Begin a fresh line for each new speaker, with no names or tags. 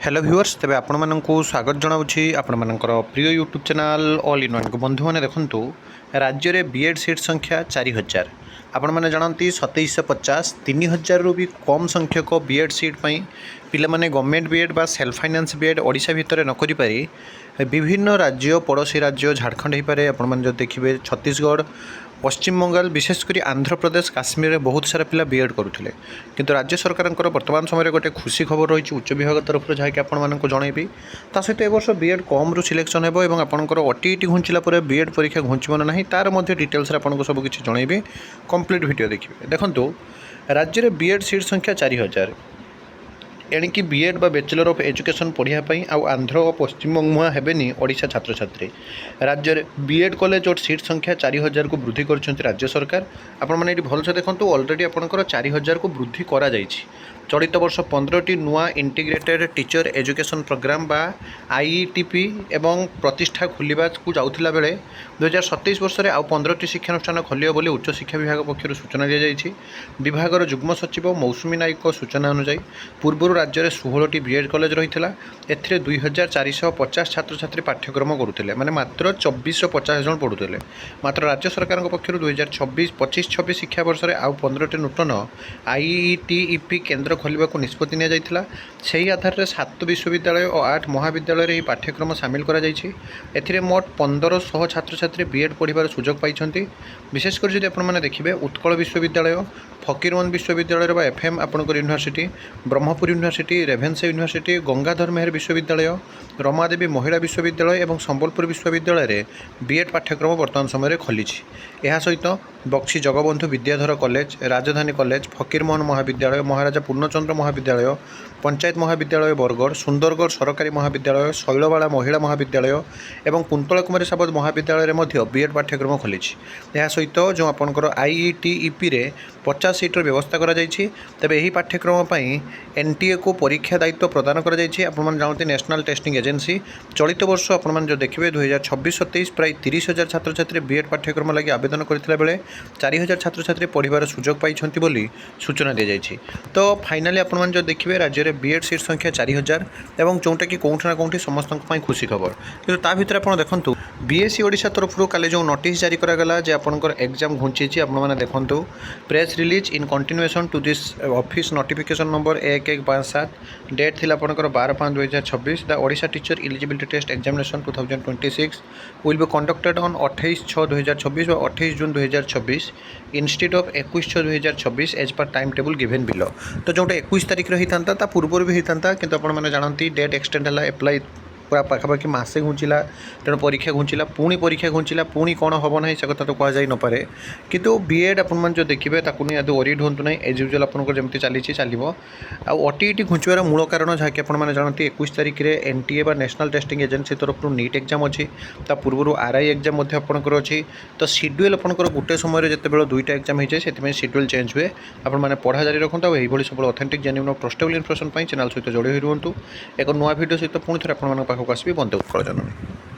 Hello viewers तेज आपण मानक स्वागत जनावि आपण मानकर प्रिय YouTube channel all in one को बंधु मैंने देखूँ राज्य में बीएड सीट संख्या 4000 आपण मैंने जानती 2750 3000 रु भी कम संख्यक बीएड सीट पाई पिला माने गवर्नमेंट बीएड बा सेल्फ फाइनेंस बीएड ओडिशा भितर न करि पारि विभिन्न राज्य पड़ोसी राज्य झारखंड हो पारे आपण मैंने जो देखिए छत्तीसगढ़ पश्चिम बंगाल विशेषकर आंध्र प्रदेश काश्मीर में बहुत सारा पिला बीएड करुले किंतु राज्य सरकार वर्तमान समय गोटे खुशी खबर रही उच्च विभाग तरफ जहाँकि आपको जनइबी ता सहित वर्ष बीएड कम रु सिलेक्शन हो और आपंकर ओटीईटी घुंचला बीएड परीक्षा घुंचब ना तार डिटेल्स आपको सब किसी जनइबी कंप्लीट वीडियो देखिए देखो राज्य में बीएड सीट संख्या 4000 एणिकी बीएड बा बैचलर ऑफ एजुकेशन पढ़ाई आउ आंध्र और पश्चिमबंग मुहाँ हेबेनी ओडिशा छात्र छात्री राज्य में बीएड कॉलेज और सीट संख्या 4000 को वृद्धि कर राज्य सरकार आपण मैंने ये भलसे देखूँ ऑलरेडी आपंकर 4000 को वृद्धि करा जाइछि। चलित वर्ष 15टी नुआ इंटीग्रेटेड टीचर एजुकेशन प्रोग्राम बा आईईटीपी एवं प्रतिष्ठा खोलिबा को जाउथिला बेले 2027 वर्ष में आउ 15टी शिक्षानुष्ठान खोलियो बोली उच्च शिक्षा विभाग पक्षर सूचना दी जाइछि। विभागर जुग्म सचिव मौसुमी नायक सूचना अनुसार पूर्व राज्य में 16टी बीएड कॉलेज रही है 2450 छात्र छात्री पाठ्यक्रम करुले माने मात्र 2450 जन पढ़ुले मात्र राज्य सरकार पक्षर 2024-25 शिक्षा वर्ष में आउ 15टी नूतन आईईटीईपी केन्द्र खोलने को निष्पत्ति निया से आधार में 7 विश्वविद्यालय और 8 महाविद्यालय यह पाठ्यक्रम सामिल कर मोट 1500 छात्र छात्री बीएड पढ़ार सुजोग पाई। विशेषकर जब आपने देखिए उत्कल विश्वविद्यालय फकीरमोहन विश्वविद्यालय बा एफएम आपणकर university Brahmapur university Ravenshaw university Gangadhar Meher विश्वविद्यालय रमादेवी महिला विश्वविद्यालय और संबलपुर विश्वविद्यालय रे बीएड पाठ्यक्रम बर्तमान समय खोली। यह सहित बक्सी जगबंधु विद्याधर कॉलेज राजधानी कॉलेज फकीरमोहन महाविद्यालय महाराजा पूर्णचंद्र महाविद्यालय पंचायत महाविद्यालय बरगढ़ सुंदरगढ़ सरकारी महाविद्यालय शैलबाला महिला महाविद्यालय और कुंतला कुमारी साबत महाविद्यालय में बीएड पाठ्यक्रम खोली। यह सहित जो आपंकर आईईटीईपी रे 50 सीटर व्यवस्था करा जाइछि। तबे यही पाठ्यक्रम पई एनटीए को परीक्षा दायित्व प्रदान करा जाइछि। आपण मान जानते नेशनल टेस्टिंग एजेंसी चलित वर्ष आपण मान जो देखिए 2026-27 प्राय 30,000 छात्र छात्री बीएड पाठ्यक्रम लगी आवेदन करथिला बेले 4000 छात्र छात्री पढ़िबार सुजोग पाइछन्ति बोली सूचना दी जाइछि। तो फाइनाली आपण मान जो देखिए राज्य में बीएड सीट संख्या 4000 एवं जोटा कि कोठी ना कोठी समस्त खुशी खबर किंतु ता भितर आपण देखंतु बीएससी ओडिशा तरफ काले जो नोटिस जारी करा गला जे आपनकर एग्जाम घुंचीछि आपण माने देखंतु press release in continuation to this office notification number 1157 date थिला आपनकर 12/5/2026 the Odisha teacher eligibility test examination 2026 will be conducted on 28/6/2026 व 28 June 2026 institute of 21/6/2026 as per time table given below. तो जोटा 21 तारिख रही था पूर्व भी होता किंतु आपण माने जानती डेट एक्सटेंड है एप्लाई पूरा पाखापाखि मसे घुंचला तेणु परीक्षा घुंचला पुणी कौन हम ना से कथा तो कहुई नपे किंतु बीएड अपन जो देखिए नहीं आदि वरीड हूँ ना एज यूजुआल आपको जमी चली चलो ओटीईटी घुंचवार मूल कारण जहाँकि आपने जानते 21 तारिख में एनटीए बा नेशनल टेस्टिंग एजेंसी तरफ नीट एग्जाम अच्छी पूर्व आरआई एग्जाम आपंकर अच्छी तो शेड्यूल आपंकर गोटे समय जिते दुईटा एग्जाम हो जाए से शेड्यूल चेंज हुए आपने पढ़ा जारी रखुँ और यही सब authentic genuine trustable information channel सहित जोड़ी रही एक नुआ वीडियो सहित पुणी थे आप आसबि बंदे उत्कल जननी।